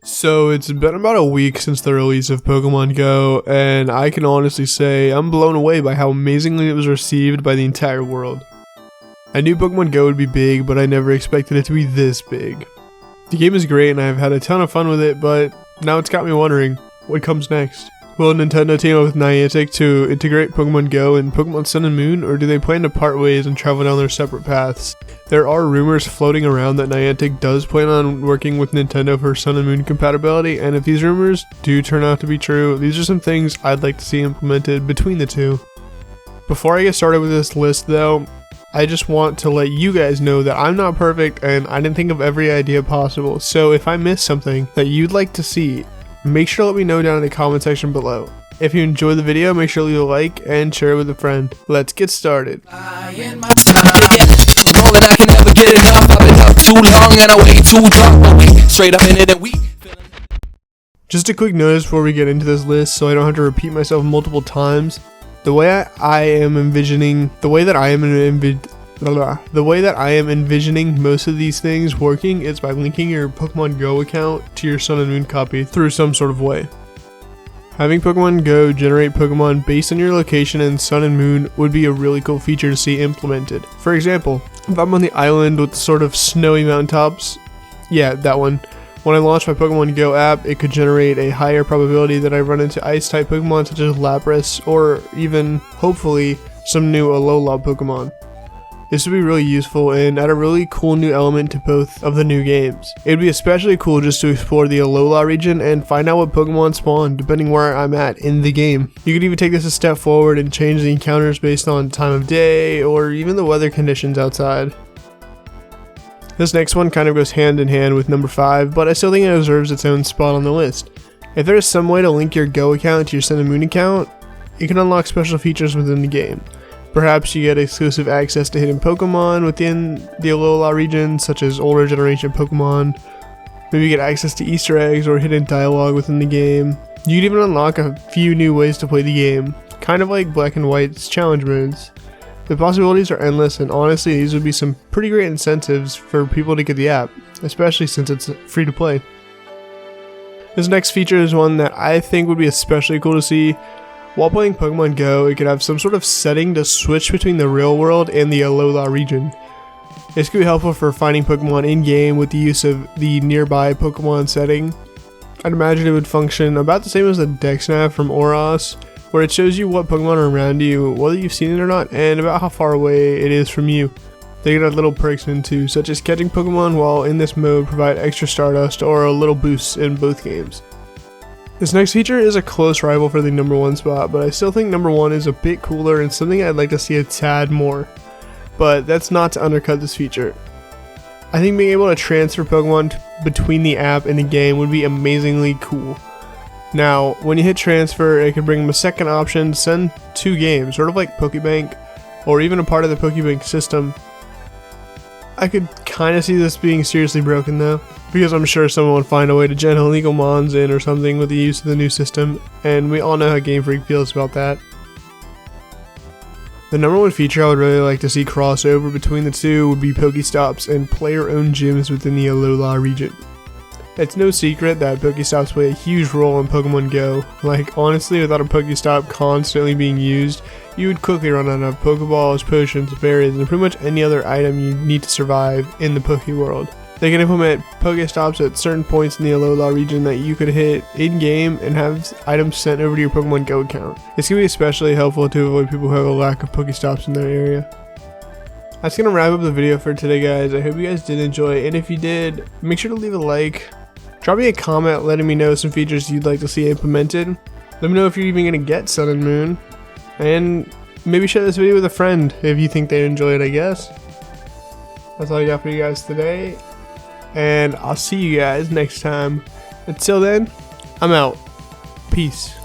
So it's been about a week since the release of Pokemon Go, and I can honestly say I'm blown away by how amazingly it was received by the entire world. I knew Pokemon Go would be big, but I never expected it to be this big. The game is great and I've had a ton of fun with it, but now it's got me wondering, what comes next? Will Nintendo team up with Niantic to integrate Pokemon Go and Pokemon Sun and Moon, or do they plan to part ways and travel down their separate paths? There are rumors floating around that Niantic does plan on working with Nintendo for Sun and Moon compatibility, and if these rumors do turn out to be true, these are some things I'd like to see implemented between the two. Before I get started with this list though, I just want to let you guys know that I'm not perfect and I didn't think of every idea possible, so if I missed something that you'd like to see, make sure to let me know down in the comment section below. If you enjoyed the video, make sure to leave a like and share it with a friend. Let's get started. Just a quick notice before we get into this list so I don't have to repeat myself multiple times. The way that I am envisioning most of these things working is by linking your Pokemon Go account to your Sun and Moon copy through some sort of way. Having Pokemon Go generate Pokemon based on your location in Sun and Moon would be a really cool feature to see implemented. For example, if I'm on the island with the sort of snowy mountaintops, yeah, that one. When I launch my Pokemon Go app, it could generate a higher probability that I run into Ice-type Pokemon such as Lapras, or even, hopefully, some new Alola Pokemon. This would be really useful and add a really cool new element to both of the new games. It would be especially cool just to explore the Alola region and find out what Pokemon spawn depending where I'm at in the game. You could even take this a step forward and change the encounters based on time of day or even the weather conditions outside. This next one kind of goes hand in hand with number 5, but I still think it deserves its own spot on the list. If there is some way to link your Go account to your Sun and Moon account, you can unlock special features within the game. Perhaps you get exclusive access to hidden Pokemon within the Alola region, such as older generation Pokemon. Maybe you get access to Easter eggs or hidden dialogue within the game. You can even unlock a few new ways to play the game, kind of like Black and White's challenge modes. The possibilities are endless, and honestly these would be some pretty great incentives for people to get the app, especially since it's free to play. This next feature is one that I think would be especially cool to see. While playing Pokemon Go, it could have some sort of setting to switch between the real world and the Alola region. This could be helpful for finding Pokemon in-game with the use of the nearby Pokemon setting. I'd imagine it would function about the same as the Dex Nav from Oros, where it shows you what Pokemon are around you, whether you've seen it or not, and about how far away it is from you. They could add little perks into, such as catching Pokemon while in this mode provide extra Stardust or a little boost in both games. This next feature is a close rival for the number 1 spot, but I still think number 1 is a bit cooler and something I'd like to see a tad more. But that's not to undercut this feature. I think being able to transfer Pokemon between the app and the game would be amazingly cool. Now, when you hit transfer, it can bring them a second option to send 2 games, sort of like Pokebank, or even a part of the Pokebank system. I could kind of see this being seriously broken though, because I'm sure someone would find a way to gen illegal mons in or something with the use of the new system, and we all know how Game Freak feels about that. The number 1 feature I would really like to see crossover between the two would be Pokestops and player-owned gyms within the Alola region. It's no secret that Pokestops play a huge role in Pokemon Go. Like, honestly, without a Pokestop constantly being used, you would quickly run out of Pokeballs, potions, berries, and pretty much any other item you need to survive in the Poke world. They can implement Pokestops at certain points in the Alola region that you could hit in-game and have items sent over to your Pokemon Go account. This can be especially helpful to avoid people who have a lack of Pokestops in their area. That's going to wrap up the video for today, guys. I hope you guys did enjoy, and if you did, make sure to leave a like. Drop me a comment letting me know some features you'd like to see implemented. Let me know if you're even going to get Sun and Moon. And maybe share this video with a friend if you think they'd enjoy it, I guess. That's all I got for you guys today. And I'll see you guys next time. Until then, I'm out. Peace.